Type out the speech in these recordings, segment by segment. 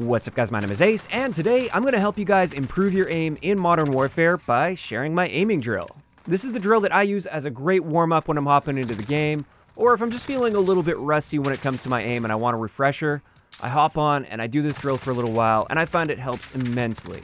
What's up guys, my name is Ace, and today I'm going to help you guys improve your aim in Modern Warfare by sharing my aiming drill. This is the drill that I use as a great warm-up when I'm hopping into the game, or if I'm just feeling a little bit rusty when it comes to my aim and I want a refresher, I hop on and I do this drill for a little while, and I find it helps immensely.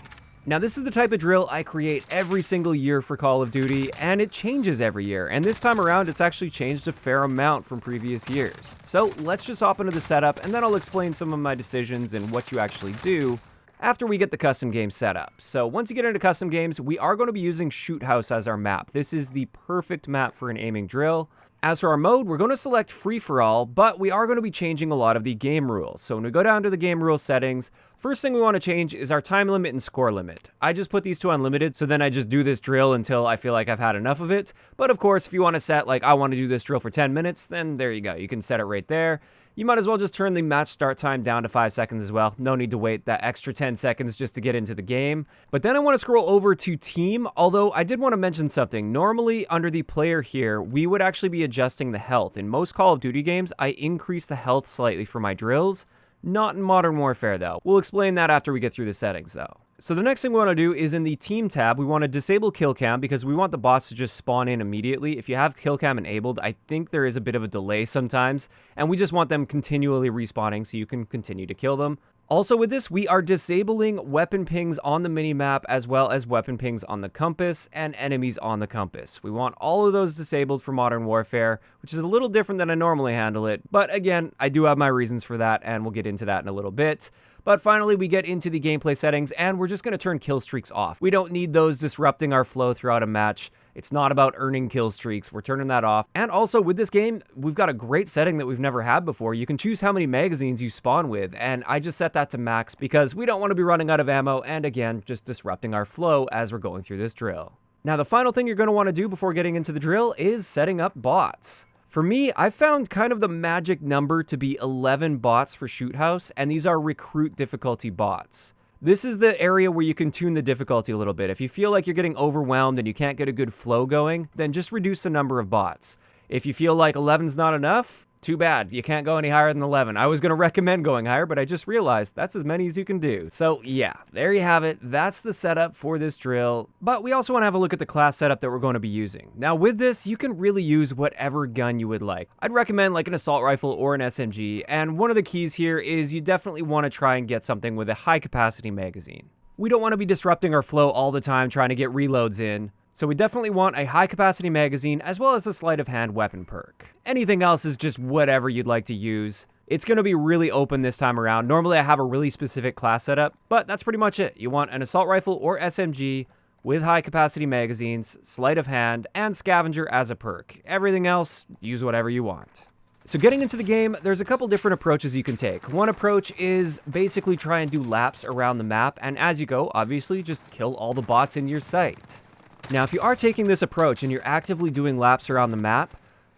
Now this is the type of drill I create every single year for Call of Duty, and it changes every year, and this time around it's actually changed a fair amount from previous years. So let's just hop into the setup, and then I'll explain some of my decisions and what you actually do after we get the custom game set up. So once you get into custom games, we are going to be using Shoot House as our map. This is the perfect map for an aiming drill. As for our mode, we're going to select free-for-all, but we are going to be changing a lot of the game rules. So when we go down to the game rule settings, first thing we want to change is our time limit and score limit. I just put these to unlimited, so then I just do this drill until I feel like I've had enough of it. But of course, if you want to set, like, I want to do this drill for 10 minutes, then there you go. You can set it right there. You might as well just turn the match start time down to 5 seconds as well. No need to wait that extra 10 seconds just to get into the game. But then I want to scroll over to team, although I did want to mention something. Normally, under the player here, we would actually be adjusting the health. In most Call of Duty games, I increase the health slightly for my drills. Not in Modern Warfare, though. We'll explain that after we get through the settings, though. So the next thing we want to do is in the team tab, we want to disable kill cam because we want the bots to just spawn in immediately. If you have kill cam enabled, I think there is a bit of a delay sometimes, and we just want them continually respawning so you can continue to kill them. Also with this, we are disabling weapon pings on the minimap as well as weapon pings on the compass and enemies on the compass. We want all of those disabled for Modern Warfare, which is a little different than I normally handle it, but again, I do have my reasons for that, and we'll get into that in a little bit. But finally, we get into the gameplay settings, and we're just going to turn kill streaks off. We don't need those disrupting our flow throughout a match. It's not about earning kill streaks. We're turning that off. And also, with this game, we've got a great setting that we've never had before. You can choose how many magazines you spawn with, and I just set that to max because we don't want to be running out of ammo, and again, just disrupting our flow as we're going through this drill. Now, the final thing you're going to want to do before getting into the drill is setting up bots. For me, I found kind of the magic number to be 11 bots for Shoot House, and these are recruit difficulty bots. This is the area where you can tune the difficulty a little bit. If you feel like you're getting overwhelmed and you can't get a good flow going, then just reduce the number of bots. If you feel like 11's not enough, too bad. You can't go any higher than 11. I was going to recommend going higher, but I just realized that's as many as you can do. So yeah, there you have it. That's the setup for this drill. But we also want to have a look at the class setup that we're going to be using. Now with this, you can really use whatever gun you would like. I'd recommend like an assault rifle or an SMG. And one of the keys here is you definitely want to try and get something with a high capacity magazine. We don't want to be disrupting our flow all the time trying to get reloads in. So we definitely want a high capacity magazine as well as a sleight of hand weapon perk. Anything else is just whatever you'd like to use. It's going to be really open this time around. Normally I have a really specific class setup, but that's pretty much it. You want an assault rifle or SMG with high capacity magazines, sleight of hand, and scavenger as a perk. Everything else, use whatever you want. So getting into the game, there's a couple different approaches you can take. One approach is basically try and do laps around the map, and as you go, obviously just kill all the bots in your sight. Now, if you are taking this approach and you're actively doing laps around the map,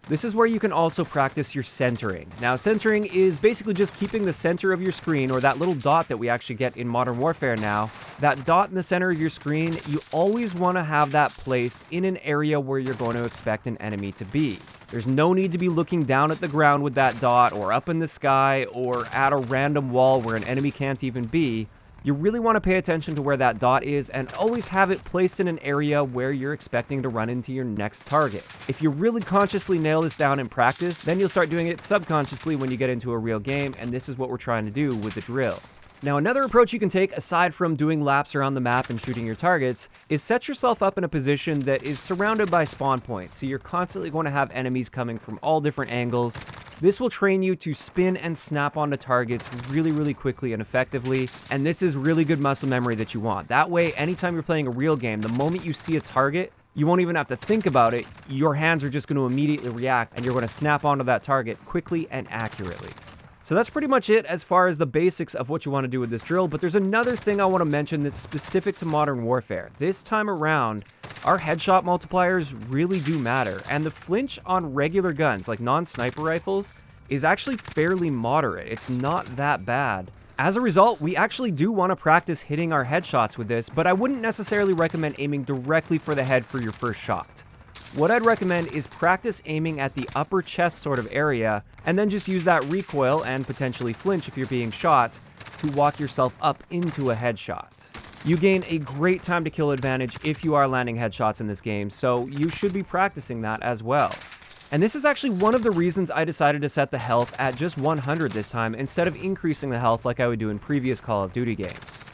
this is where you can also practice your centering. Now, centering is basically just keeping the center of your screen, or that little dot that we actually get in Modern Warfare now. That dot in the center of your screen, you always want to have that placed in an area where you're going to expect an enemy to be. There's no need to be looking down at the ground with that dot, or up in the sky, or at a random wall where an enemy can't even be. You really want to pay attention to where that dot is and always have it placed in an area where you're expecting to run into your next target. If you really consciously nail this down in practice, then you'll start doing it subconsciously when you get into a real game, and this is what we're trying to do with the drill. Now, another approach you can take, aside from doing laps around the map and shooting your targets, is set yourself up in a position that is surrounded by spawn points, so you're constantly going to have enemies coming from all different angles. This will train you to spin and snap onto targets really quickly and effectively, and this is really good muscle memory that you want. That way, anytime you're playing a real game, the moment you see a target, you won't even have to think about it. Your hands are just going to immediately react, and you're going to snap onto that target quickly and accurately. So that's pretty much it as far as the basics of what you want to do with this drill, but there's another thing I want to mention that's specific to Modern Warfare. This time around, our headshot multipliers really do matter, and the flinch on regular guns, like non-sniper rifles, is actually fairly moderate. It's not that bad. As a result, we actually do want to practice hitting our headshots with this, but I wouldn't necessarily recommend aiming directly for the head for your first shot. What I'd recommend is practice aiming at the upper chest sort of area, and then just use that recoil and potentially flinch if you're being shot to walk yourself up into a headshot. You gain a great time to kill advantage if you are landing headshots in this game, so you should be practicing that as well. And this is actually one of the reasons I decided to set the health at just 100 this time instead of increasing the health like I would do in previous Call of Duty games.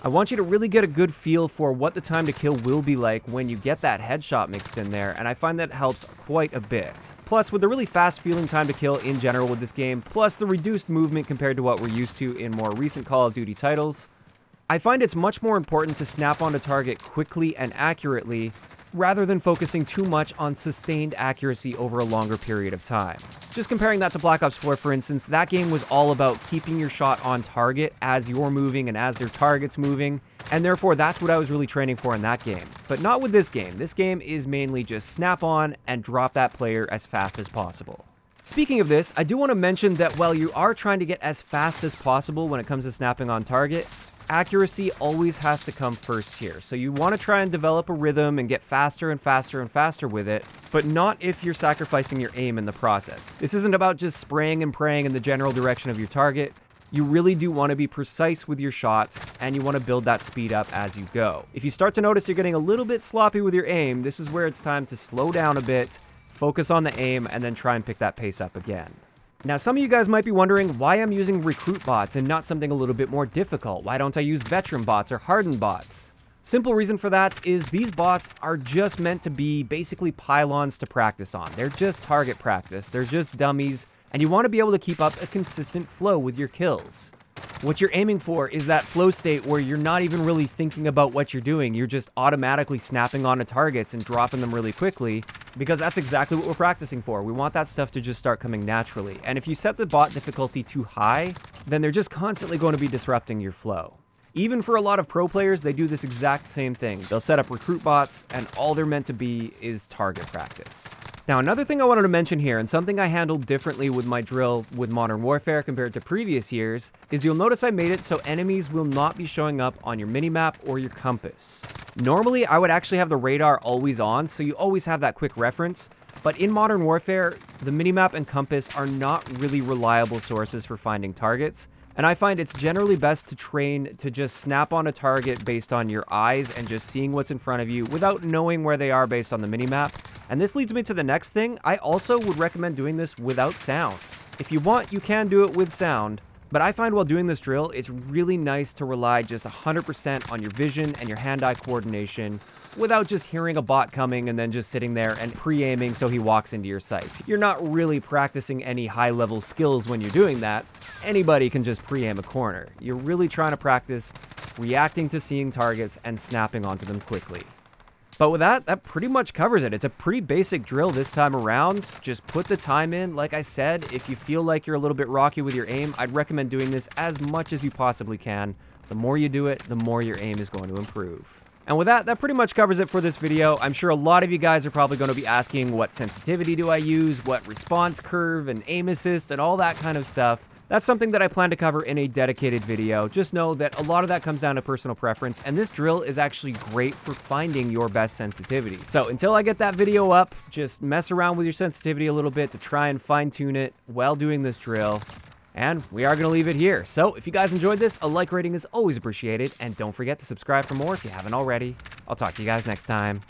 I want you to really get a good feel for what the time to kill will be like when you get that headshot mixed in there, and I find that helps quite a bit. Plus, with the really fast feeling time to kill in general with this game, plus the reduced movement compared to what we're used to in more recent Call of Duty titles, I find it's much more important to snap onto target quickly and accurately rather than focusing too much on sustained accuracy over a longer period of time. Just comparing that to Black Ops 4, for instance, that game was all about keeping your shot on target as you're moving and as their target's moving, and therefore that's what I was really training for in that game. But not with this game. This game is mainly just snap on and drop that player as fast as possible. Speaking of this, I do want to mention that while you are trying to get as fast as possible when it comes to snapping on target, accuracy always has to come first here. So you want to try and develop a rhythm and get faster and faster and faster with it, but not if you're sacrificing your aim in the process. This isn't about just spraying and praying in the general direction of your target. You really do want to be precise with your shots, and you want to build that speed up as you go. If you start to notice you're getting a little bit sloppy with your aim, this is where it's time to slow down a bit, focus on the aim, and then try and pick that pace up again. Now, some of you guys might be wondering why I'm using recruit bots and not something a little bit more difficult. Why don't I use veteran bots or hardened bots? Simple reason for that is these bots are just meant to be basically pylons to practice on. They're just target practice. They're just dummies, and you want to be able to keep up a consistent flow with your kills. What you're aiming for is that flow state where you're not even really thinking about what you're doing. You're just automatically snapping onto targets and dropping them really quickly, because that's exactly what we're practicing for. We want that stuff to just start coming naturally. And if you set the bot difficulty too high, then they're just constantly going to be disrupting your flow. Even for a lot of pro players, they do this exact same thing. They'll set up recruit bots, and all they're meant to be is target practice. Now, another thing I wanted to mention here, and something I handled differently with my drill with Modern Warfare compared to previous years, is you'll notice I made it so enemies will not be showing up on your minimap or your compass. Normally, I would actually have the radar always on, so you always have that quick reference, but in Modern Warfare, the minimap and compass are not really reliable sources for finding targets, and I find it's generally best to train to just snap on a target based on your eyes and just seeing what's in front of you without knowing where they are based on the minimap. And this leads me to the next thing. I also would recommend doing this without sound. If you want, you can do it with sound, but I find while doing this drill, it's really nice to rely just 100% on your vision and your hand-eye coordination without just hearing a bot coming and then just sitting there and pre-aiming so he walks into your sights. You're not really practicing any high-level skills when you're doing that. Anybody can just pre-aim a corner. You're really trying to practice reacting to seeing targets and snapping onto them quickly. But with that pretty much covers it. It's a pretty basic drill this time around. Just put the time in. Like I said, if you feel like you're a little bit rocky with your aim, I'd recommend doing this as much as you possibly can. The more you do it, the more your aim is going to improve. And with that pretty much covers it for this video. I'm sure a lot of you guys are probably going to be asking what sensitivity do I use, what response curve and aim assist and all that kind of stuff. That's something that I plan to cover in a dedicated video. Just know that a lot of that comes down to personal preference, and this drill is actually great for finding your best sensitivity. So until I get that video up, just mess around with your sensitivity a little bit to try and fine-tune it while doing this drill. And we are going to leave it here. So if you guys enjoyed this, a like rating is always appreciated, and don't forget to subscribe for more if you haven't already. I'll talk to you guys next time.